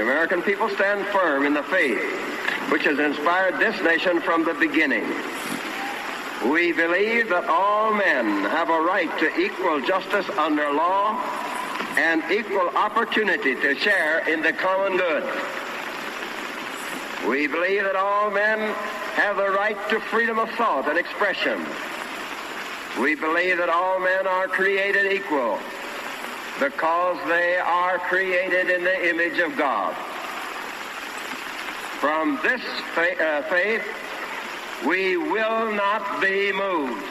the American people stand firm in the faith which has inspired this nation from the beginning. We believe that all men have a right to equal justice under law and equal opportunity to share in the common good. We believe that all men have the right to freedom of thought and expression. We believe that all men are created equal because they are created in the image of God. From this faith, we will not be moved.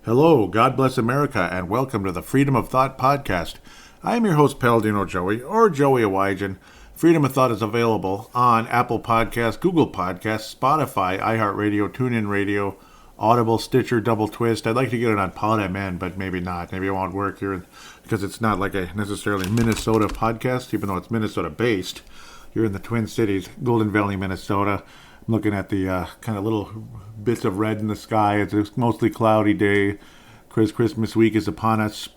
Hello, God bless America, and welcome to the Freedom of Thought podcast. I am your host, Paladino Joey, or Joey Awajan. Freedom of Thought is available on Apple Podcasts, Google Podcasts, Spotify, iHeartRadio, TuneIn Radio, Audible, Stitcher, Double Twist. I'd like to get it on PodMN, but maybe not. Maybe it won't work here because it's not like a necessarily Minnesota podcast, even though it's Minnesota-based. You're in the Twin Cities, Golden Valley, Minnesota. I'm looking at the kind of little bits of red in the sky. It's a mostly cloudy day. Christmas week is upon us,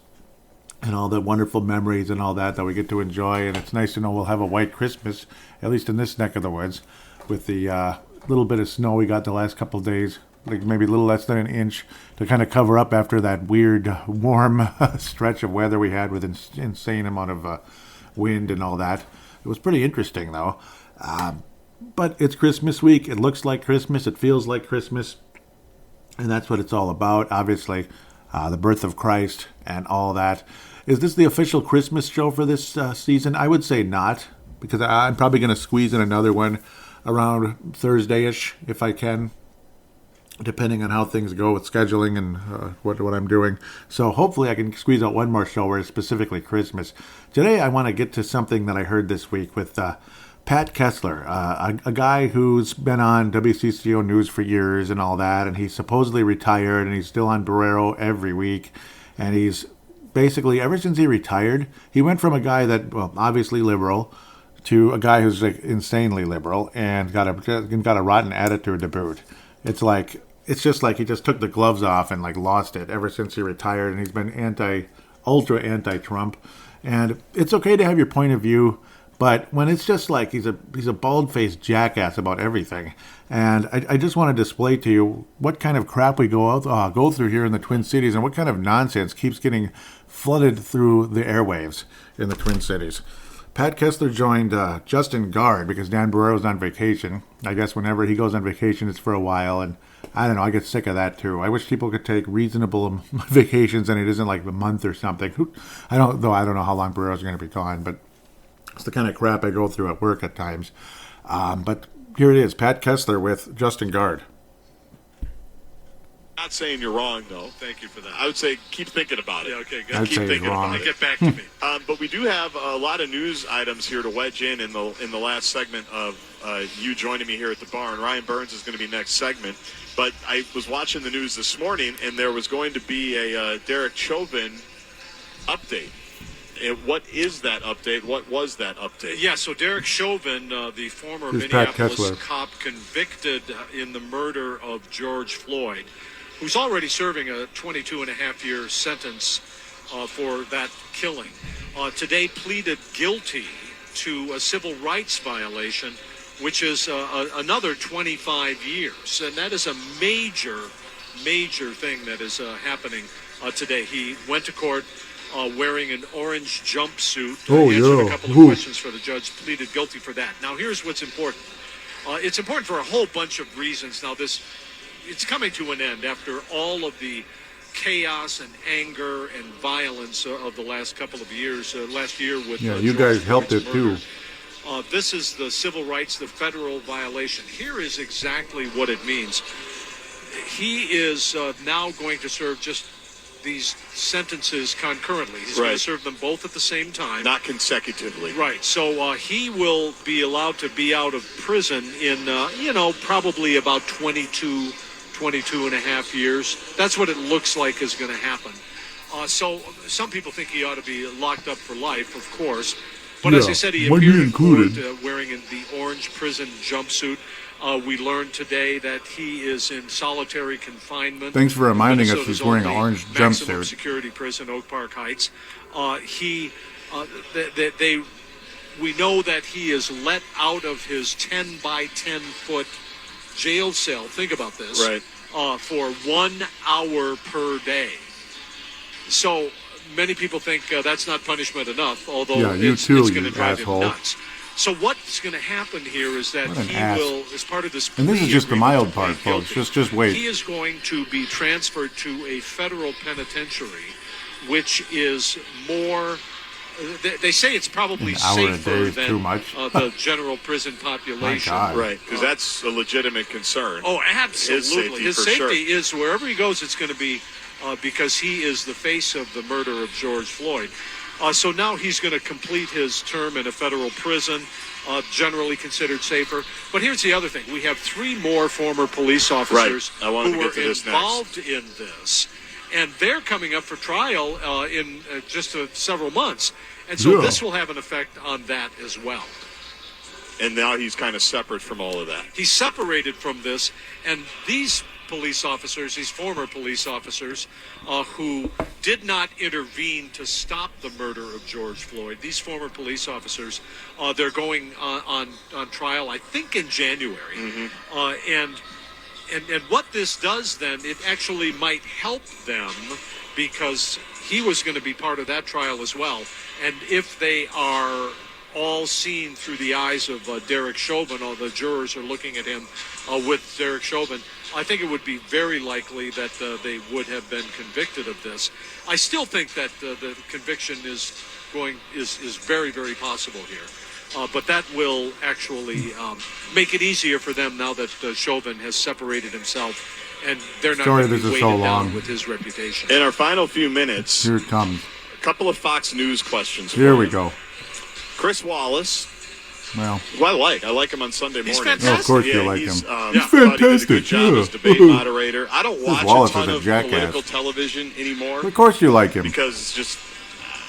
and all the wonderful memories and all that we get to enjoy. And it's nice to know we'll have a white Christmas, at least in this neck of the woods, with the little bit of snow we got the last couple of days, like maybe a little less than an inch, to kind of cover up after that weird, warm stretch of weather we had with insane amount of wind and all that. It was pretty interesting, though. But it's Christmas week. It looks like Christmas. It feels like Christmas. And that's what it's all about, obviously. The birth of Christ and all that. Is this the official Christmas show for this season? I would say not, because I'm probably going to squeeze in another one around Thursday-ish, if I can, depending on how things go with scheduling and what I'm doing. So hopefully I can squeeze out one more show where it's specifically Christmas. Today I want to get to something that I heard this week with Pat Kessler, a guy who's been on WCCO News for years and all that, and he's supposedly retired, and he's still on Barrero every week. And he's basically, ever since he retired, he went from a guy that, well, obviously liberal, to a guy who's like insanely liberal and got a rotten attitude to boot. It's just like he just took the gloves off and like lost it ever since he retired, and he's been ultra anti-Trump. And it's okay to have your point of view, but when it's just like he's a bald-faced jackass about everything. And I just want to display to you what kind of crap we go through here in the Twin Cities, and what kind of nonsense keeps getting flooded through the airwaves in the Twin Cities. Pat Kessler joined Justin Guard because Dan Barrero's on vacation. I guess whenever he goes on vacation, it's for a while, and I don't know, I get sick of that too. I wish people could take reasonable vacations and it isn't like a month or something. I don't know how long Barrero's going to be gone, but it's the kind of crap I go through at work at times. But here it is, Pat Kessler with Justin Guard. Not saying you're wrong, though. Thank you for that. I would say keep thinking about it. Yeah, okay, good. I'd keep say thinking wrong. about it. Get back to me. But we do have a lot of news items here to wedge in the last segment of you joining me here at the barn. Ryan Burns is going to be next segment. But I was watching the news this morning, and there was going to be a Derek Chauvin update. And what is that update? What was that update? Yeah, so Derek Chauvin, the former This is Pat Minneapolis Kessler. cop convicted in the murder of George Floyd, who's already serving a 22-and-a-half-year sentence for that killing, today pleaded guilty to a civil rights violation, which is another 25 years. And that is a major thing that is happening today. He went to court wearing an orange jumpsuit, answered a couple of questions for the judge, pleaded guilty for that. Now, here's what's important. It's important for a whole bunch of reasons. Now, it's coming to an end after all of the chaos and anger and violence of the last couple of years, last year with you George guys helped Floyd's it too. murder. This is the civil rights, the federal violation. Here is exactly what it means. He is now going to serve just these sentences concurrently. He's going to serve them both at the same time. Not consecutively. Right. So he will be allowed to be out of prison in, probably about 22 and a half years. That's what it looks like is going to happen. So some people think he ought to be locked up for life, of course. But as I said, he appeared in court wearing the orange prison jumpsuit. We learned today that he is in solitary confinement. Thanks for reminding us Minnesota's he's wearing an only orange maximum jumpsuit. security prison, Oak Park Heights. They We know that he is let out of his 10 by 10 foot jail cell. Think about this. Right. For 1 hour per day. So many people think that's not punishment enough, although it's going to drive him nuts. So what's going to happen here is that he will, as part of this plea and this is just the mild part, folks. Just wait. He is going to be transferred to a federal penitentiary, which is more. They say it's probably safer than the general prison population. Right, because that's a legitimate concern. Oh, absolutely. His safety sure. is wherever he goes, it's going to be because he is the face of the murder of George Floyd. So now he's going to complete his term in a federal prison, generally considered safer. But here's the other thing. We have 3 more former police officers who were involved in this. And they're coming up for trial in just several months. And so this will have an effect on that as well. And now he's kind of separate from all of that. He's separated from this. And these police officers, these former police officers who did not intervene to stop the murder of George Floyd, these former police officers, they're going on trial, I think, in January. Mm-hmm. And what this does then, it actually might help them because he was going to be part of that trial as well. And if they are all seen through the eyes of Derek Chauvin, all the jurors are looking at him with Derek Chauvin, I think it would be very likely that they would have been convicted of this. I still think that the conviction is very, very possible here. But that will actually make it easier for them now that Chauvin has separated himself, and they're not going to be weighted down with his reputation. In our final few minutes, here it comes. A couple of Fox News questions. Here we go. Chris Wallace. Well, I like him on Sunday morning. He's fantastic. Oh, of course you like him. He's fantastic. He did a good job as debate moderator. I don't watch Wallace a ton is a of jackass. political television anymore. Of course you like him. Because it's just...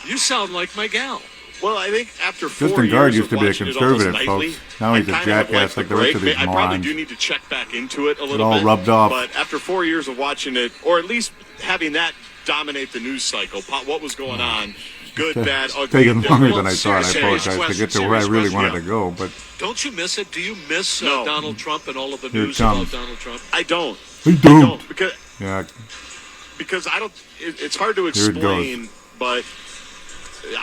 You sound like my gal. Well, I think after 4 Justin years Guard used to be a watching it conservative, almost folks. nightly, Now he's a I kind of jackass like the rest of these I probably morons. do need to check back into it a little It's all bit. rubbed off. But after 4 years of watching it, or at least having that dominate the news cycle, what was going on, good, bad, ugly. Taking longer than I thought. I serious apologize to question, get to where I really serious wanted to go, but Don't you miss it? Do you miss No. Donald Trump and all of the Here it news about comes. Donald Trump? I don't. I don't. Because I don't. It's hard to explain, but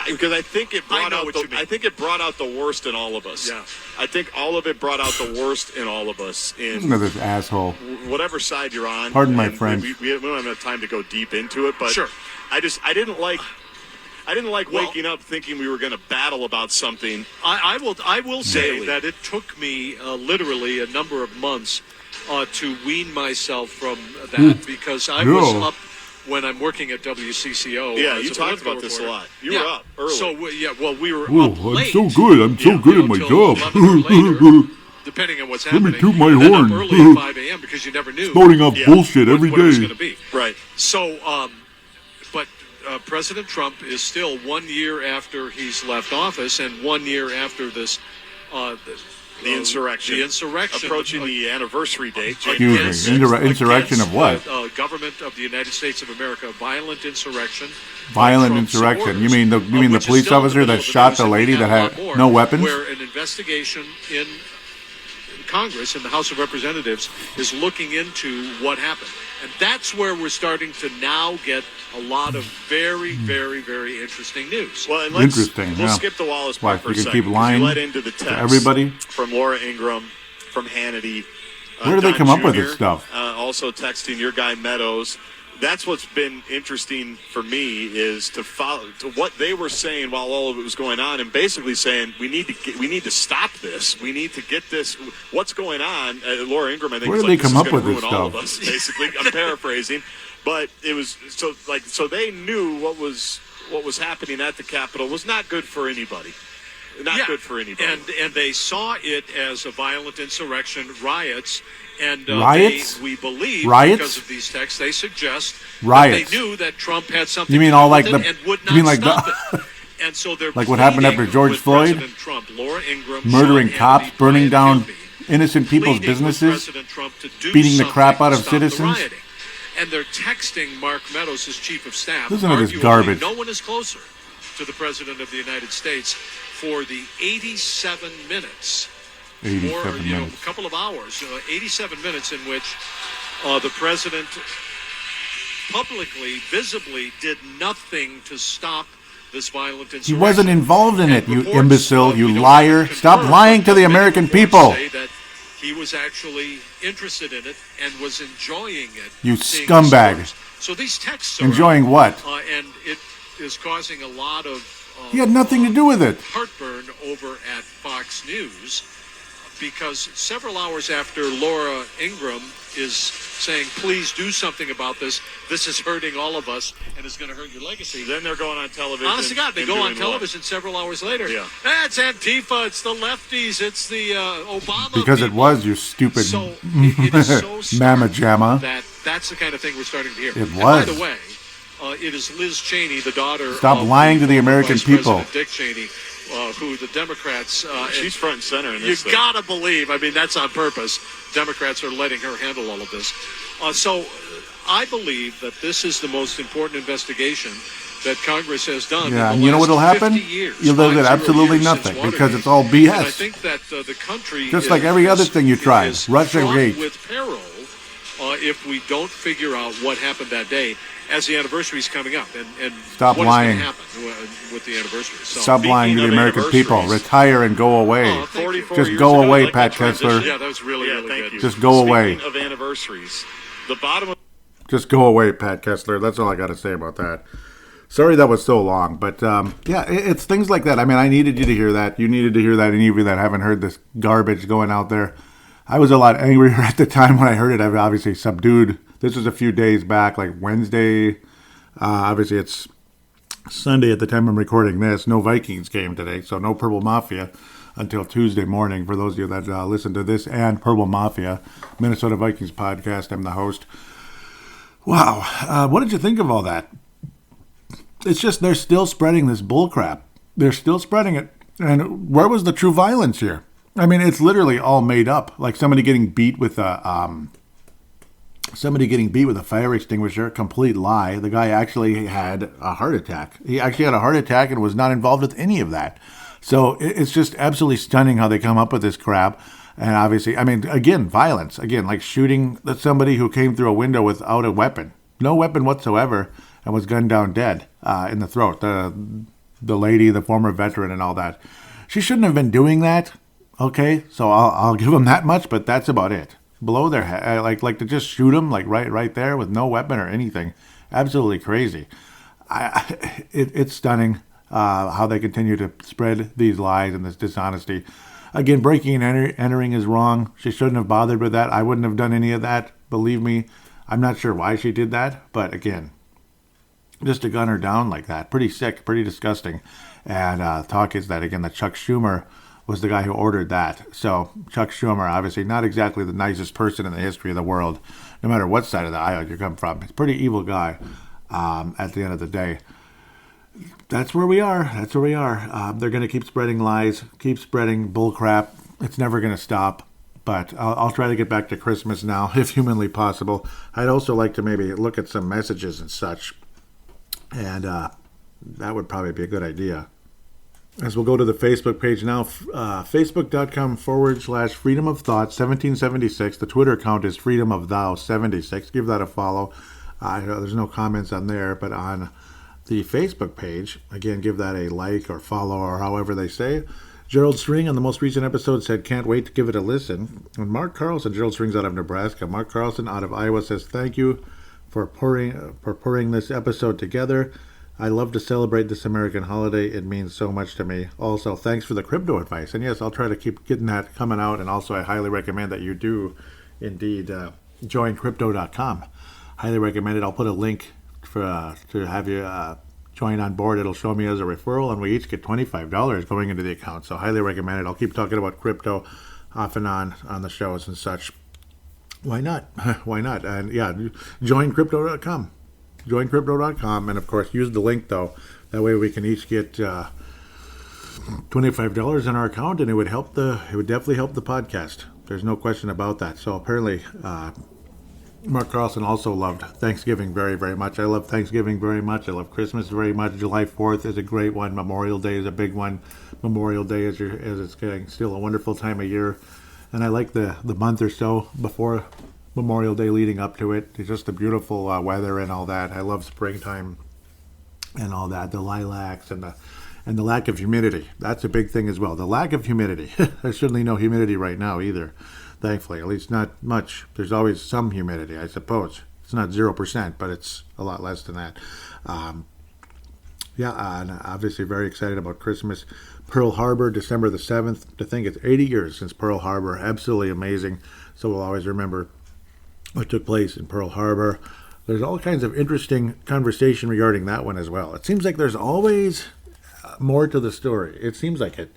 because I think it brought out. I think it brought out the worst in all of us. Yeah. I think all of it brought out the worst in all of us. Listen to this asshole. Whatever side you're on. Pardon my and French. We don't have enough time to go deep into it, but Sure. I didn't like waking up thinking we were going to battle about something. I will say daily. that it took me literally a number of months to wean myself from that because I was up when I'm working at WCCO. Yeah, you talked about this a lot. You were up early. So we were Oh, up late. I'm so good. I'm so good at my till job. 11 or later, depending on what's Let me happening. toot my and then horn. up early at 5 a.m. because you never knew Starting off bullshit every what it was day. going to be. Right. So, but President Trump is still 1 year after he's left office and 1 year after this. The insurrection. The insurrection. Approaching the anniversary date. Excuse me. Insurrection of what? Government of the United States of America. Violent insurrection. Violent Trump's insurrection. supporters, You mean the which is police still in officer middle that of the shot news, the and we lady have that a lot had more, no weapons? Where an investigation in Congress, in the House of Representatives, is looking into what happened. And that's where we're starting to now get a lot of very, very, very interesting news. Well, and we'll skip the Wallace part for a second. Keep lying you led into the text to everybody from Laura Ingraham, from Hannity. Where do they Don come up with Jr., this stuff? Also texting your guy Meadows. That's what's been interesting for me is to follow to what they were saying while all of it was going on, and basically saying we need to stop this. We need to get this. What's going on? Laura Ingraham, I think, Where was did they like, come this up is with gonna this ruin all of stuff? us. Basically, I'm paraphrasing, but it was so they knew what was happening at the Capitol was not good for anybody. Not good for anybody. And they saw it as a violent insurrection, riots. And Riots? we believe, Riots? because of these texts, they suggest Riots. that they knew that Trump had something You mean to all do like with the? it and would not You mean like stop the? it. And so they're Like what happened after pleading George with Floyd? President Trump, Laura Ingraham, Murdering Sean cops, Hannity, burning Brian down Kilby, innocent people's pleading with businesses, President Trump to do beating the crap something out to of stop the citizens. rioting. And they're texting Mark Meadows, his chief of staff. Listen to this Arguably, garbage. No one is closer to the President of the United States for the 87 minutes. 87 minutes. A couple of hours, 87 minutes in which the president publicly, visibly did nothing to stop this violent insurrection. He wasn't involved in it, you imbecile, you liar. Stop lying to the American people. Say that he was actually interested in it and was enjoying it. You scumbag. So these texts are enjoying what? And it is causing a lot of He had nothing to do with it. heartburn over at Fox News, because several hours after Laura Ingraham is saying, please do something about this, this is hurting all of us and is going to hurt your legacy. Then they're going on television. Honest to God, they go on television several hours later. Yeah. It's Antifa, it's the lefties, it's the Obama Because people. it was, you stupid So it is so mamma stark jamma. that's the kind of thing we're starting to hear. It And was. by the way, it is Liz Cheney, the daughter Stop of lying to the former American Vice people. President Dick Cheney, who the Democrats... She's front and center in this You got to believe, I mean, that's on purpose. Democrats are letting her handle all of this. So I believe that this is the most important investigation that Congress has done. Yeah, in and the you know last what'll happen? 50 years, You'll get 50 absolutely years nothing since because Watergate. it's all And I BS. think that the country Just like every other thing you tried, is Russia fraught Gate. with peril if we don't figure out what happened that day as the anniversary is coming up, and Stop what lying. is going to happen with the anniversary. So, Stop lying to the of American people. anniversaries. Retire and go away. Oh, thank you. 44 Just years go ago, I away, like Pat that Kessler. transition. yeah, that was really, really thank good. you. Just go away. Speaking of anniversaries, the bottom of Just go away, Pat Kessler. That's all I got to say about that. Sorry that was so long, but it's things like that. I mean, I needed you to hear that. You needed to hear that. Any of you that haven't heard this garbage going out there, I was a lot angrier at the time when I heard it. I've obviously subdued. This was a few days back, like Wednesday. Obviously, it's Sunday at the time I'm recording this. No Vikings game today, so no Purple Mafia until Tuesday morning. For those of you that listen to this and Purple Mafia, Minnesota Vikings podcast, I'm the host. Wow. What did you think of all that? It's just they're still spreading this bullcrap. They're still spreading it. And where was the true violence here? I mean, it's literally all made up. Like somebody getting beat with a fire extinguisher. Complete lie. The guy actually had a heart attack. He actually had a heart attack and was not involved with any of that. So it's just absolutely stunning how they come up with this crap. And obviously, I mean, again, violence. Again, like shooting somebody who came through a window without a weapon. No weapon whatsoever, and was gunned down dead in the throat. The lady, the former veteran and all that. She shouldn't have been doing that. Okay, so I'll give them that much, but that's about it. Below their head, like to just shoot them like right there with no weapon or anything. Absolutely crazy. It's stunning how they continue to spread these lies and this dishonesty. Again, breaking and entering is wrong. She shouldn't have bothered with that. I wouldn't have done any of that. Believe me, I'm not sure why she did that. But again, just to gun her down like that, pretty sick, pretty disgusting. And talk is that, again, that Chuck Schumer was the guy who ordered that. So Chuck Schumer, obviously not exactly the nicest person in the history of the world, no matter what side of the aisle you come from. He's a pretty evil guy at the end of the day. That's where we are. That's where we are. They're going to keep spreading lies, keep spreading bullcrap. It's never going to stop. But I'll try to get back to Christmas now, if humanly possible. I'd also like to maybe look at some messages and such. And that would probably be a good idea. As we'll go to the Facebook page now, facebook.com/freedom of thought 1776. The Twitter account is freedom of thou 76. Give that a follow. There's no comments on there, but on the Facebook page, again, give that a like or follow or however they say. Gerald String on the most recent episode said, can't wait to give it a listen. And Mark Carlson, Gerald String's out of Nebraska. Mark Carlson out of Iowa says, thank you for putting this episode together. I love to celebrate this American holiday. It means so much to me. Also, thanks for the crypto advice. And yes, I'll try to keep getting that coming out. And also, I highly recommend that you do indeed join crypto.com. Highly recommend it. I'll put a link to have you join on board. It'll show me as a referral, and we each get $25 going into the account. So highly recommend it. I'll keep talking about crypto off and on the shows and such. Why not? Why not? And yeah, join crypto.com. Join crypto.com, and of course use the link though. That way we can each get $25 in our account, and it would definitely help the podcast. There's no question about that. So apparently Mark Carlson also loved Thanksgiving very, very much. I love Thanksgiving very much. I love Christmas very much. July 4th is a great one. Memorial Day is a big one. Memorial Day as it's getting still a wonderful time of year. And I like the month or so before Memorial Day leading up to it. It's just the beautiful weather and all that. I love springtime and all that. The lilacs and the lack of humidity. That's a big thing as well. The lack of humidity. There's certainly no humidity right now either. Thankfully, at least not much. There's always some humidity, I suppose. It's not 0%, but it's a lot less than that. And obviously very excited about Christmas. Pearl Harbor, December the 7th. To think it's 80 years since Pearl Harbor. Absolutely amazing. So we'll always remember what took place in Pearl Harbor. There's all kinds of interesting conversation regarding that one as well. It seems like there's always more to the story. It seems like it.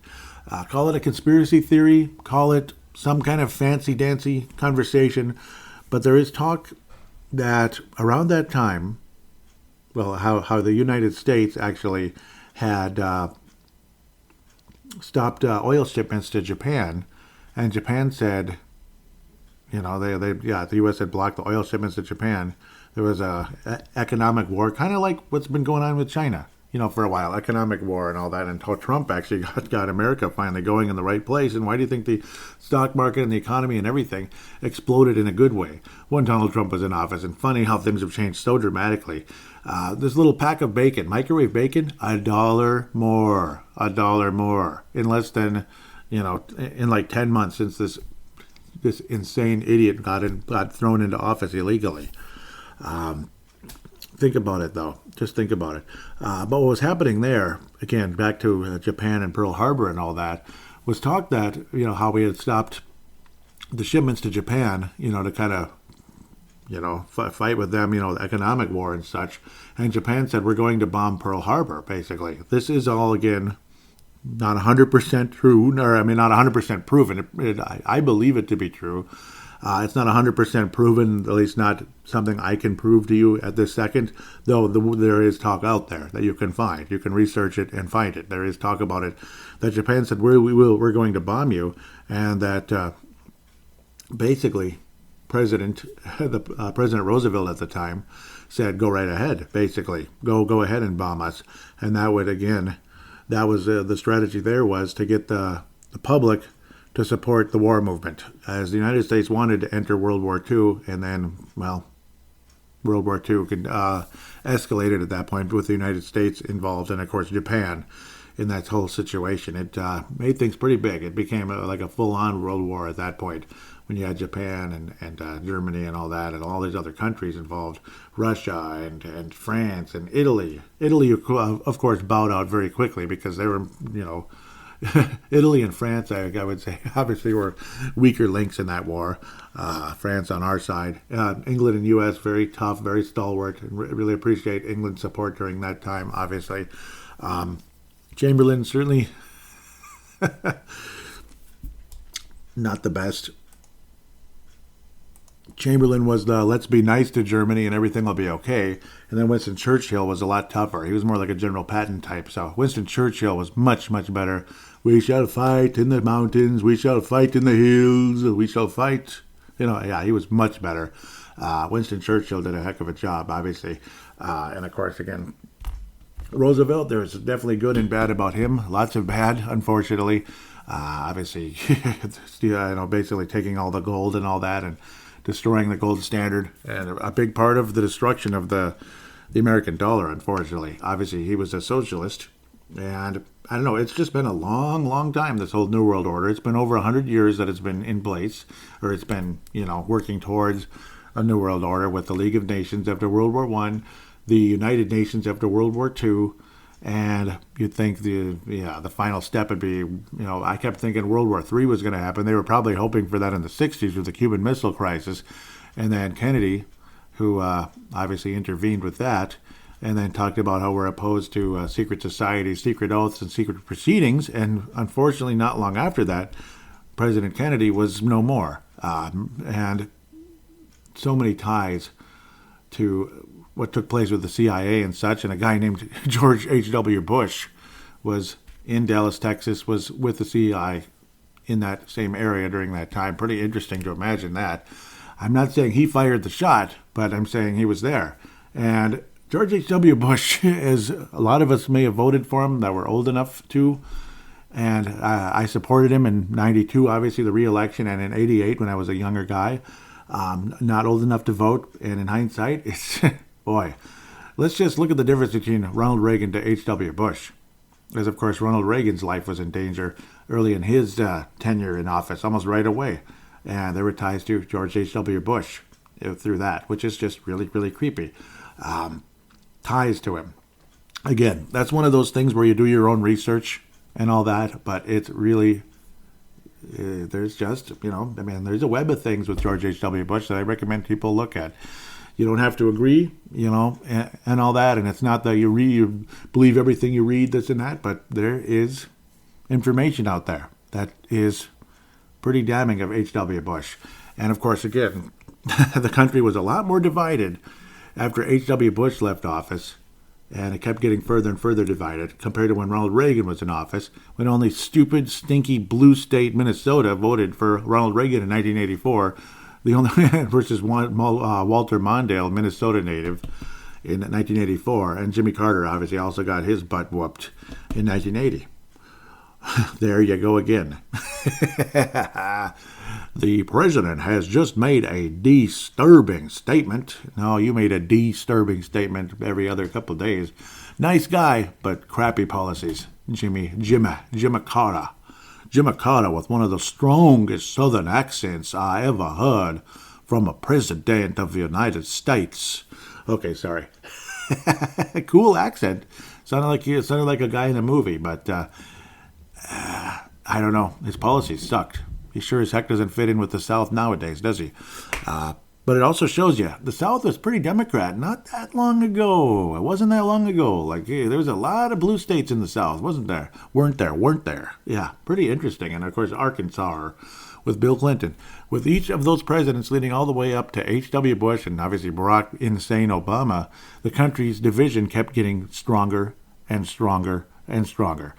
Call it a conspiracy theory. Call it some kind of fancy-dancy conversation. But there is talk that around that time, well, how the United States actually had stopped oil shipments to Japan, and Japan said, the U.S. had blocked the oil shipments to Japan. There was a economic war, kind of like what's been going on with China, for a while, economic war and all that, and how Trump actually got America finally going in the right place. And why do you think the stock market and the economy and everything exploded in a good way when Donald Trump was in office? And funny how things have changed so dramatically. This little pack of bacon, microwave bacon, $1 more in less than, in like 10 months since this insane idiot got thrown into office illegally. Think about it, though. Just think about it. But what was happening there, again, back to Japan and Pearl Harbor and all that, was talk that, how we had stopped the shipments to Japan, to kind of, fight with them, the economic war and such. And Japan said, we're going to bomb Pearl Harbor, basically. This is all, again, not 100% true, not 100% proven. I believe it to be true. It's not 100% proven, at least not something I can prove to you at this second, though there is talk out there that you can find. You can research it and find it. There is talk about it, that Japan said, we're going to bomb you, and that basically President Roosevelt at the time said, go right ahead, basically. Go ahead and bomb us. And that would, again, that was the strategy there was to get the public to support the war movement, as the United States wanted to enter World War II, and then, well, World War II could escalated at that point with the United States involved, and of course Japan in that whole situation. It made things pretty big. It became like a full-on world war at that point, when you had Japan and Germany and all that, and all these other countries involved, Russia and France and Italy. Italy, of course, bowed out very quickly because they were, Italy and France, I would say, obviously were weaker links in that war. France on our side. England and U.S., very tough, very stalwart, and really appreciate England's support during that time, obviously. Chamberlain, certainly not the best. Chamberlain was the let's be nice to Germany and everything will be okay. And then Winston Churchill was a lot tougher. He was more like a General Patton type. So Winston Churchill was much, much better. We shall fight in the mountains. We shall fight in the hills. We shall fight. He was much better. Winston Churchill did a heck of a job, obviously. And of course, again, Roosevelt, there's definitely good and bad about him. Lots of bad, unfortunately. Obviously, basically taking all the gold and all that and destroying the gold standard, and a big part of the destruction of the American dollar, unfortunately. Obviously, he was a socialist, and I don't know, it's just been a long, long time, this whole New World Order. It's been over 100 years that it's been in place, or it's been, working towards a New World Order with the League of Nations after World War I, the United Nations after World War II, and you'd think the final step would be, I kept thinking World War III was going to happen. They were probably hoping for that in the 60s with the Cuban Missile Crisis. And then Kennedy, who obviously intervened with that, and then talked about how we're opposed to secret societies, secret oaths, and secret proceedings. And unfortunately, not long after that, President Kennedy was no more. And so many ties to what took place with the CIA and such, and a guy named George H.W. Bush was in Dallas, Texas, was with the CIA in that same area during that time. Pretty interesting to imagine that. I'm not saying he fired the shot, but I'm saying he was there. And George H.W. Bush, as a lot of us may have voted for him that were old enough to, and I supported him in 92, obviously the re-election, and in 88 when I was a younger guy, not old enough to vote. And in hindsight, it's, boy, let's just look at the difference between Ronald Reagan to H.W. Bush. As, of course, Ronald Reagan's life was in danger early in his tenure in office, almost right away. And there were ties to George H.W. Bush through that, which is just really, really creepy. Ties to him. Again, that's one of those things where you do your own research and all that, but it's really, there's just, there's a web of things with George H.W. Bush that I recommend people look at. You don't have to agree, and all that, and it's not that you believe everything you read, this and that, but there is information out there that is pretty damning of H.W. Bush. And of course, again, the country was a lot more divided after H.W. Bush left office, and it kept getting further and further divided compared to when Ronald Reagan was in office, when only stupid, stinky blue state Minnesota voted for Ronald Reagan in 1984, the only versus Walter Mondale, Minnesota native, in 1984, and Jimmy Carter obviously also got his butt whooped in 1980. There you go again. The president has just made a disturbing statement. No, you made a disturbing statement every other couple of days. Nice guy, but crappy policies. Jimmy Carter. Jimmy Carter with one of the strongest southern accents I ever heard from a president of the United States. Okay, sorry. Cool accent. Sounded like a guy in a movie, but I don't know. His policies sucked. He sure as heck doesn't fit in with the South nowadays, does he? But it also shows you the South was pretty Democrat not that long ago. It wasn't that long ago. Like, hey, there was a lot of blue states in the South, wasn't there? Weren't there? Yeah, pretty interesting. And of course, Arkansas with Bill Clinton. With each of those presidents leading all the way up to H.W. Bush and obviously Barack insane Obama, the country's division kept getting stronger and stronger and stronger.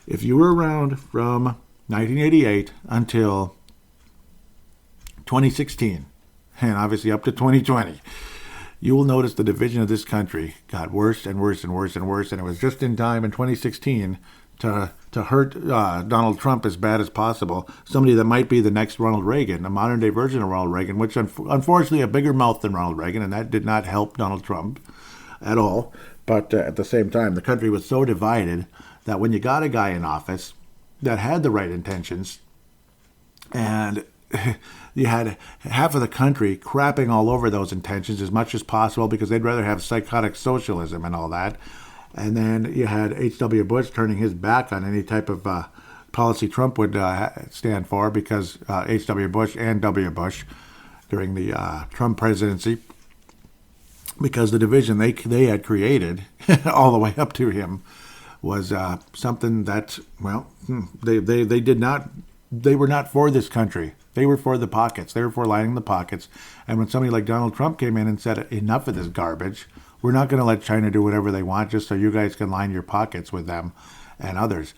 If you were around from 1988 until 2016, and obviously up to 2020, you will notice the division of this country got worse and worse and worse and worse, and it was just in time in 2016 to hurt Donald Trump as bad as possible, somebody that might be the next Ronald Reagan, a modern-day version of Ronald Reagan, which unfortunately a bigger mouth than Ronald Reagan, and that did not help Donald Trump at all. But at the same time, the country was so divided that when you got a guy in office that had the right intentions, and you had half of the country crapping all over those intentions as much as possible because they'd rather have psychotic socialism and all that. And then you had H.W. Bush turning his back on any type of policy Trump would stand for, because H.W. Bush and W. Bush during the Trump presidency, because the division they had created all the way up to him was something that, well, they were not for this country. They were for the pockets. They were for lining the pockets. And when somebody like Donald Trump came in and said, enough of this garbage, we're not going to let China do whatever they want just so you guys can line your pockets with them and others.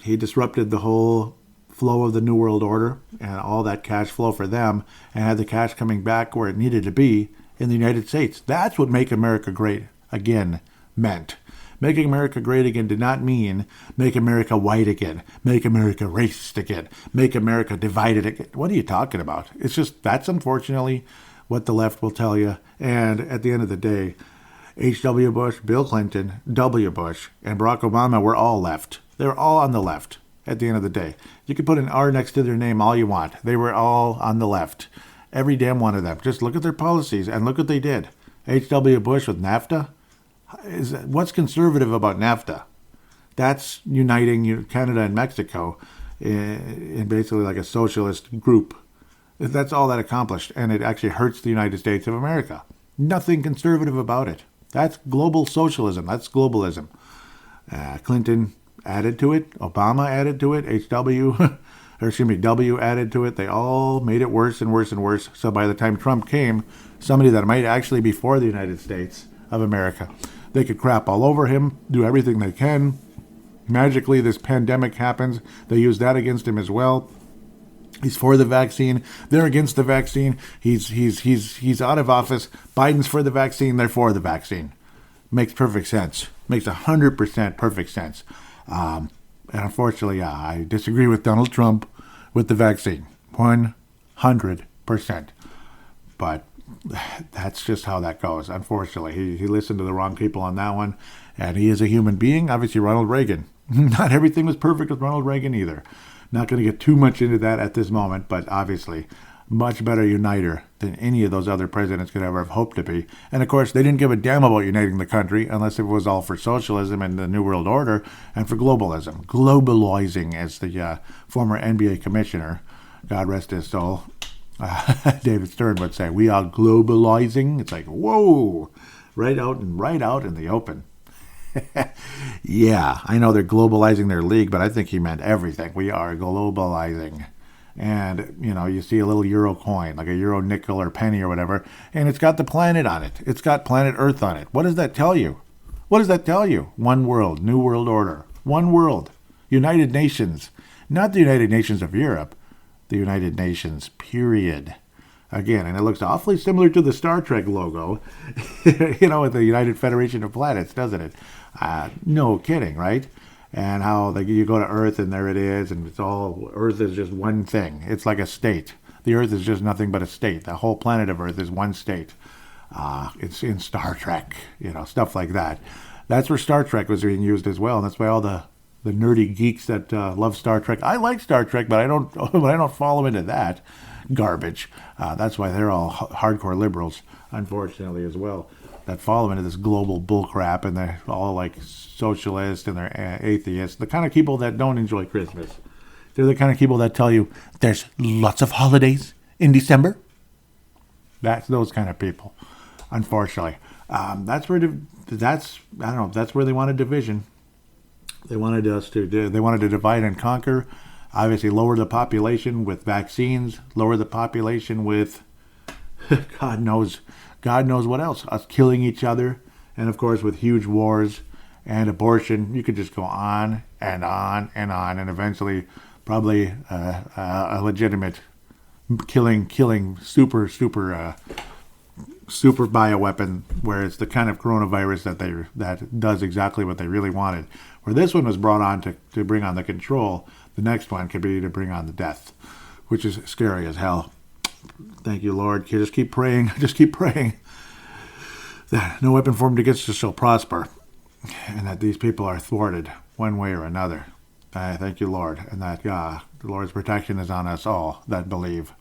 He disrupted the whole flow of the New World Order and all that cash flow for them, and had the cash coming back where it needed to be in the United States. That's what Make America Great Again meant. Making America great again did not mean make America white again, make America racist again, make America divided again. What are you talking about? It's just, that's unfortunately what the left will tell you. And at the end of the day, H.W. Bush, Bill Clinton, W. Bush, and Barack Obama were all left. They were all on the left at the end of the day. You can put an R next to their name all you want. They were all on the left. Every damn one of them. Just look at their policies and look what they did. H.W. Bush with NAFTA. What's conservative about NAFTA? That's uniting Canada and Mexico in basically like a socialist group. That's all that accomplished, and it actually hurts the United States of America. Nothing conservative about it. That's global socialism. That's globalism. Clinton added to it. Obama added to it. W added to it. They all made it worse and worse and worse. So by the time Trump came, somebody that might actually be for the United States of America, they could crap all over him, do everything they can. Magically, this pandemic happens. They use that against him as well. He's for the vaccine. They're against the vaccine. He's out of office. Biden's for the vaccine. They're for the vaccine. Makes perfect sense. Makes 100% perfect sense. And unfortunately, I disagree with Donald Trump with the vaccine. 100%. But that's just how that goes. Unfortunately, he listened to the wrong people on that one. And he is a human being. Obviously, Ronald Reagan. Not everything was perfect with Ronald Reagan either. Not going to get too much into that at this moment, but obviously much better uniter than any of those other presidents could ever have hoped to be. And of course, they didn't give a damn about uniting the country unless it was all for socialism and the New World Order and for globalism. Globalizing, as the former NBA commissioner, God rest his soul, David Stern would say, we are globalizing. It's like, whoa, right out in the open. Yeah, I know they're globalizing their league, but I think he meant everything. We are globalizing. And, you see a little euro coin, like a euro nickel or penny or whatever, and it's got the planet on it. It's got planet Earth on it. What does that tell you? What does that tell you? One world, New World Order. One world. United Nations. Not the United Nations of Europe. The United Nations, period. Again, and it looks awfully similar to the Star Trek logo, with the United Federation of Planets, doesn't it? No kidding, right? And how you go to Earth and there it is, and Earth is just one thing. It's like a state. The Earth is just nothing but a state. The whole planet of Earth is one state. It's in Star Trek, stuff like that. That's where Star Trek was being used as well, and that's why all the nerdy geeks that love Star Trek. I like Star Trek, but I don't follow into that garbage. That's why they're all hardcore liberals, unfortunately, as well, that fall into this global bullcrap, and they're all like socialists and they're atheists. The kind of people that don't enjoy Christmas. They're the kind of people that tell you there's lots of holidays in December. That's those kind of people, unfortunately. That's where they wanted division. They wanted to divide and conquer. Obviously, lower the population with vaccines, lower the population with God knows what else. Us killing each other, and of course with huge wars and abortion. You could just go on and on and on, and eventually probably a legitimate killing super bioweapon, where it's the kind of coronavirus that does exactly what they really wanted. Where this one was brought on to bring on the control, the next one could be to bring on the death, which is scary as hell. Thank you, Lord. Just keep praying. Just keep praying that no weapon formed against us shall prosper, and that these people are thwarted one way or another. I thank you, Lord, and that the Lord's protection is on us all that believe.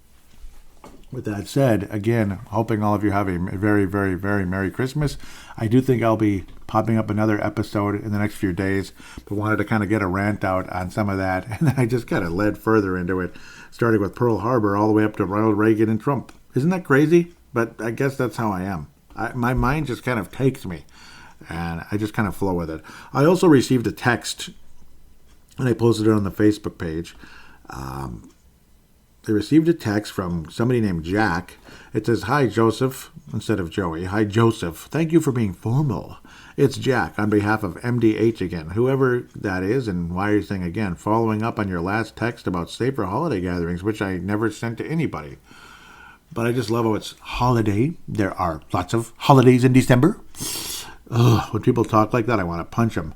With that said, again, hoping all of you have a very, very, very Merry Christmas. I do think I'll be popping up another episode in the next few days, but wanted to kind of get a rant out on some of that, and then I just kind of led further into it, starting with Pearl Harbor all the way up to Ronald Reagan and Trump. Isn't that crazy? But I guess that's how I am. My mind just kind of takes me, and I just kind of flow with it. I also received a text, and I posted it on the Facebook page. They received a text from somebody named Jack. It says, "Hi, Joseph," instead of Joey. "Hi, Joseph. Thank you for being formal. It's Jack on behalf of MDH again." Whoever that is, and why are you saying again? Following up on your last text about safer holiday gatherings, which I never sent to anybody. But I just love how it's holiday. There are lots of holidays in December. Ugh, when people talk like that, I want to punch them.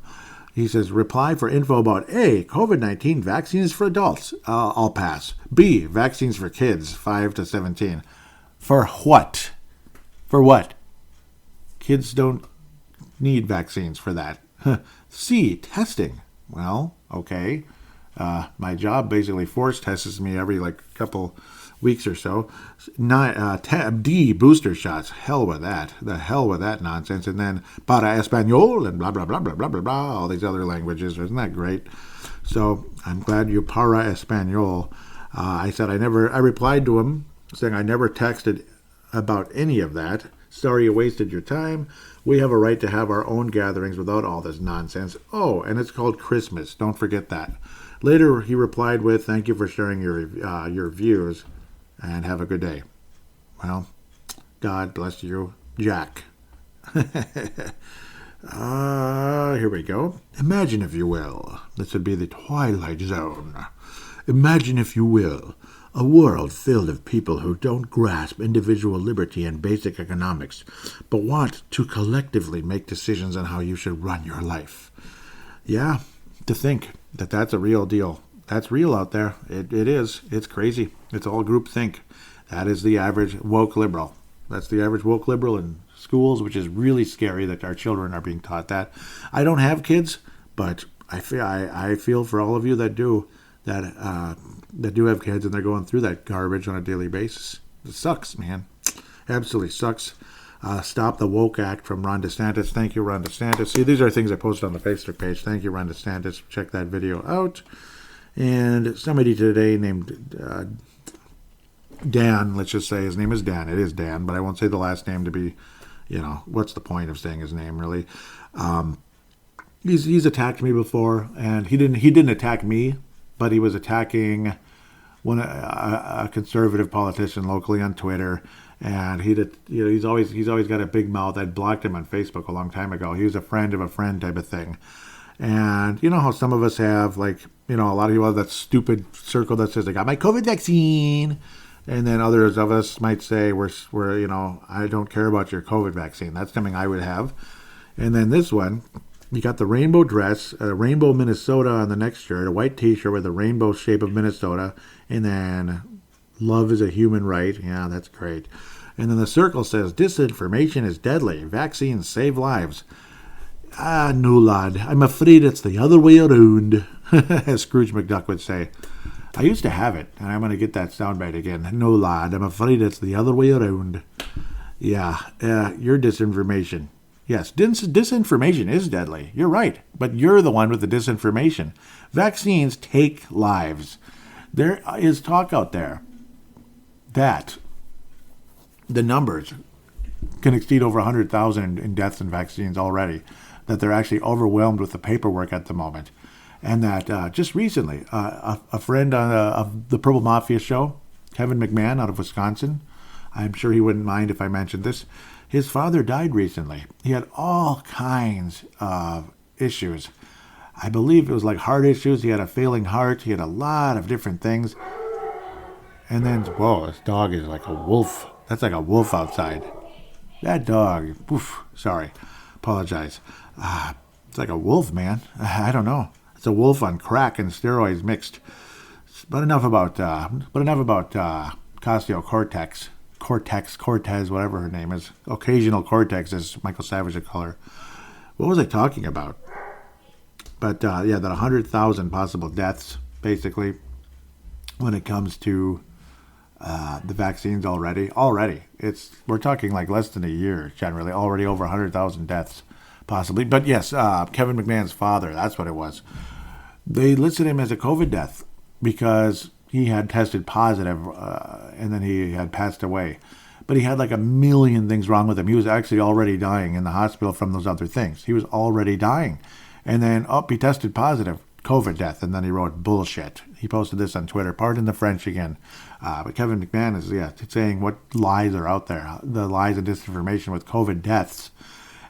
He says, reply for info about A, COVID-19 vaccines for adults. I'll pass. B, vaccines for kids, 5 to 17. For what? For what? Kids don't need vaccines for that. C, testing. Well, okay. My job basically force tests me every couple weeks or so. D, booster shots. Hell with that. The hell with that nonsense. And then para español and blah, blah, blah, blah, blah, blah, blah, all these other languages. Isn't that great? So I'm glad you para español. I replied to him saying I never texted about any of that. Sorry you wasted your time. We have a right to have our own gatherings without all this nonsense. Oh, and it's called Christmas. Don't forget that. Later, he replied with, thank you for sharing your views, and have a good day. Well, God bless you, Jack. Here we go. Imagine, if you will, this would be the Twilight Zone. Imagine, if you will, A world filled of people who don't grasp individual liberty and basic economics, but want to collectively make decisions on how you should run your life. Yeah, to think that that's a real deal. That's real out there. It is. It's crazy. It's all groupthink. That is the average woke liberal. That's the average woke liberal in schools, which is really scary that our children are being taught that. I don't have kids, but I feel for all of you that do have kids and they're going through that garbage on a daily basis. It sucks, man. Absolutely sucks. Stop the Woke Act from Ron DeSantis. Thank you, Ron DeSantis. See, these are things I posted on the Facebook page. Thank you, Ron DeSantis. Check that video out. And somebody today named Dan, let's just say his name is Dan. It is Dan, but I won't say the last name to be, what's the point of saying his name, really? He's attacked me before, and he didn't attack me, but he was attacking a conservative politician locally on Twitter, and he's always got a big mouth. I blocked him on Facebook a long time ago. He was a friend of a friend type of thing. And you know how some of us have, a lot of people have that stupid circle that says, I got my COVID vaccine. And then others of us might say, I don't care about your COVID vaccine. That's something I would have. And then this one, you got the rainbow dress, a rainbow Minnesota on the next shirt, a white t-shirt with the rainbow shape of Minnesota, and then love is a human right. Yeah, that's great. And then the circle says, disinformation is deadly. Vaccines save lives. No, lad. I'm afraid it's the other way around, as Scrooge McDuck would say. I used to have it, and I'm going to get that soundbite again. No, lad. I'm afraid it's the other way around. Yeah, your disinformation. Yes, disinformation is deadly. You're right, but you're the one with the disinformation. Vaccines take lives. There is talk out there that the numbers can exceed over 100,000 in deaths in vaccines already, that they're actually overwhelmed with the paperwork at the moment. And that just recently, a friend of the Purple Mafia show, Kevin McMahon out of Wisconsin, I'm sure he wouldn't mind if I mentioned this, his father died recently. He had all kinds of issues. I believe it was like heart issues. He had a failing heart. He had a lot of different things. And then, whoa, this dog is like a wolf. That's like a wolf outside. That dog, sorry, apologize. It's like a wolf, man. I don't know. It's a wolf on crack and steroids mixed. But enough about Cortez, whatever her name is. Occasional Cortex, as Michael Savage would call her. What was I talking about? But that 100,000 possible deaths, basically, when it comes to the vaccines already. We're talking like less than a year, generally. Already over 100,000 deaths, possibly. But yes, Kevin McMahon's father, that's what it was. They listed him as a COVID death because he had tested positive and then he had passed away. But he had like a million things wrong with him. He was actually already dying in the hospital from those other things. He was already dying. And then, he tested positive, COVID death. And then he wrote bullshit. He posted this on Twitter. Pardon the French again. But Kevin McMahon is, saying what lies are out there. The lies and disinformation with COVID deaths.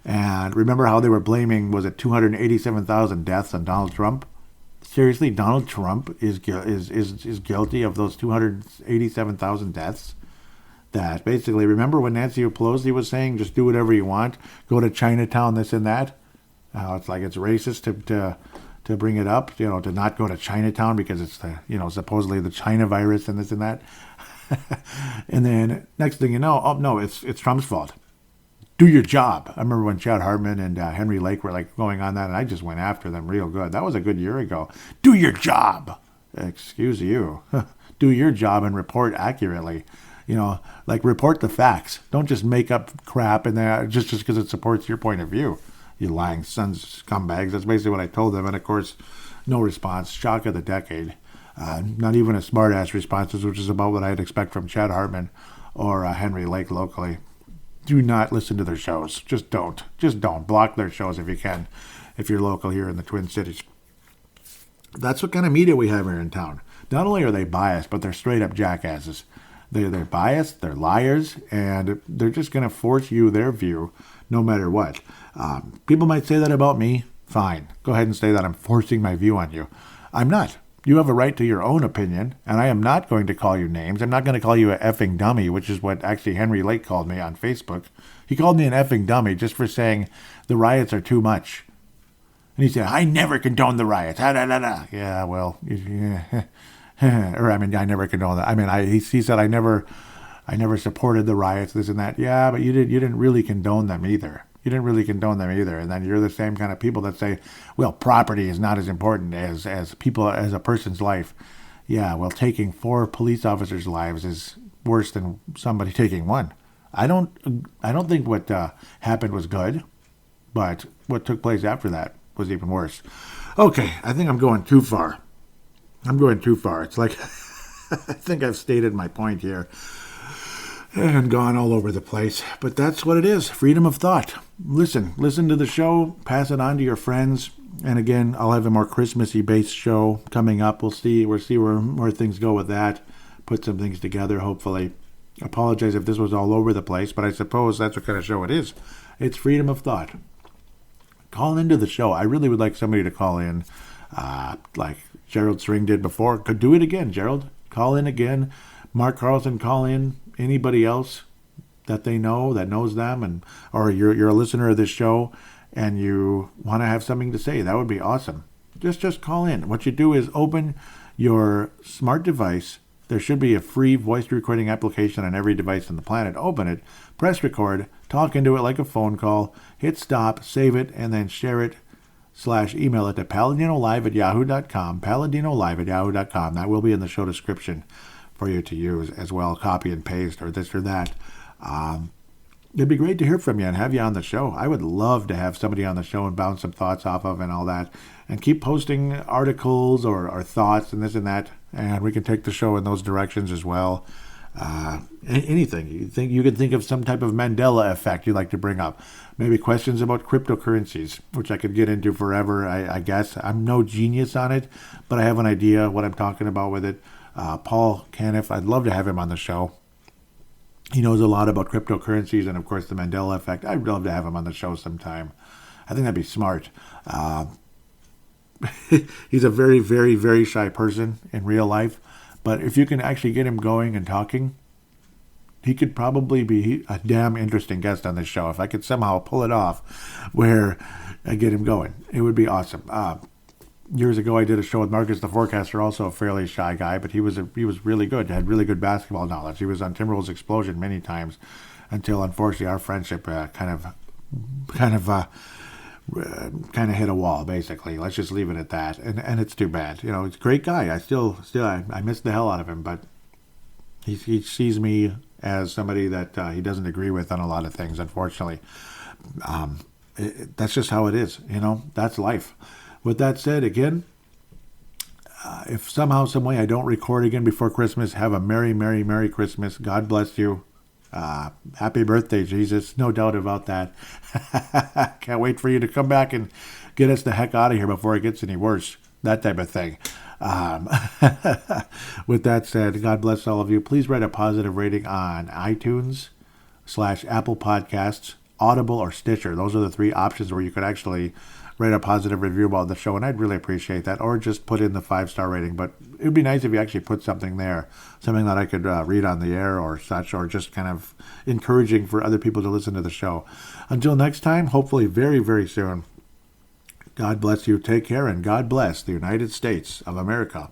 And remember how they were blaming, was it 287,000 deaths on Donald Trump? Seriously, Donald Trump is guilty of those 287,000 deaths? That basically, remember when Nancy Pelosi was saying, just do whatever you want, go to Chinatown, this and that? It's like it's racist to bring it up, to not go to Chinatown because it's supposedly the China virus and this and that. And then next thing you know, no, it's Trump's fault. Do your job. I remember when Chad Hartman and Henry Lake were like going on that, and I just went after them real good. That was a good year ago. Do your job. Excuse you. Do your job and report accurately. Report the facts. Don't just make up crap in there just because it supports your point of view. You lying sons, scumbags. That's basically what I told them. And of course, no response. Shock of the decade. Not even a smart-ass response, which is about what I'd expect from Chad Hartman or Henry Lake locally. Do not listen to their shows. Just don't. Block their shows if you can, if you're local here in the Twin Cities. That's what kind of media we have here in town. Not only are they biased, but they're straight-up jackasses. They're biased, they're liars, and they're just going to force you their view no matter what. People might say that about me. Fine. Go ahead and say that I'm forcing my view on you. I'm not. You have a right to your own opinion, and I am not going to call you names. I'm not going to call you a effing dummy, which is what actually Henry Lake called me on Facebook. He called me an effing dummy just for saying the riots are too much. And he said, I never condone the riots. Yeah, well, yeah. Or I never condone that. He said I never supported the riots, this and that. Yeah, but you didn't really condone them either. You didn't really condone them either. And then you're the same kind of people that say, well, property is not as important as a person's life. Yeah, well, taking 4 police officers' lives is worse than somebody taking 1. I don't think what happened was good, but what took place after that was even worse. Okay, I think I'm going too far. It's like, I think I've stated my point here and gone all over the place, but that's what it is. Freedom of thought. Listen to the show, pass it on to your friends. And again, I'll have a more Christmassy based show coming up. We'll see where things go with that. Put some things together, hopefully. Apologize if this was all over the place, but I suppose that's what kind of show it is. It's freedom of thought. Call into the show. I really would like somebody to call in, like Gerald String did before. Could do it again, Gerald. Call in again. Mark Carlson, call in. Anybody else that they know, that knows them, or you're a listener of this show and you want to have something to say, that would be awesome. Just call in. What you do is open your smart device. There should be a free voice recording application on every device on the planet. Open it, press record, talk into it like a phone call, hit stop, save it, and then share it / email it to paladinolive@yahoo.com, paladinolive@yahoo.com. That will be in the show description for you to use as well, copy and paste or this or that. It'd be great to hear from you and have you on the show. I would love to have somebody on the show and bounce some thoughts off of and all that. And keep posting articles or thoughts and this and that, and we can take the show in those directions as well. Anything. You could think of some type of Mandela effect you'd like to bring up. Maybe questions about cryptocurrencies, which I could get into forever, I guess. I'm no genius on it, but I have an idea what I'm talking about with it. Paul Caniff, I'd love to have him on the show. He knows a lot about cryptocurrencies and, of course, the Mandela effect. I'd love to have him on the show sometime. I think that'd be smart. He's a very, very, very shy person in real life. But if you can actually get him going and talking, he could probably be a damn interesting guest on this show. If I could somehow pull it off where I get him going, it would be awesome. Years ago, I did a show with Marcus the Forecaster, also a fairly shy guy, but he was really good. Had really good basketball knowledge. He was on Timberwolves Explosion many times, until unfortunately our friendship kind of hit a wall. Basically, let's just leave it at that. And it's too bad. He's a great guy. I miss the hell out of him, but he sees me as somebody that he doesn't agree with on a lot of things. Unfortunately, that's just how it is. That's life. With that said, again, if somehow, some way I don't record again before Christmas, have a Merry, Merry, Merry Christmas. God bless you. Happy birthday, Jesus. No doubt about that. Can't wait for you to come back and get us the heck out of here before it gets any worse. That type of thing. With that said, God bless all of you. Please write a positive rating on iTunes / Apple Podcasts, Audible, or Stitcher. Those are the 3 options where you could actually write a positive review about the show, and I'd really appreciate that. Or just put in the 5-star rating. But it would be nice if you actually put something there, something that I could read on the air or such, or just kind of encouraging for other people to listen to the show. Until next time, hopefully very, very soon, God bless you, take care, and God bless the United States of America.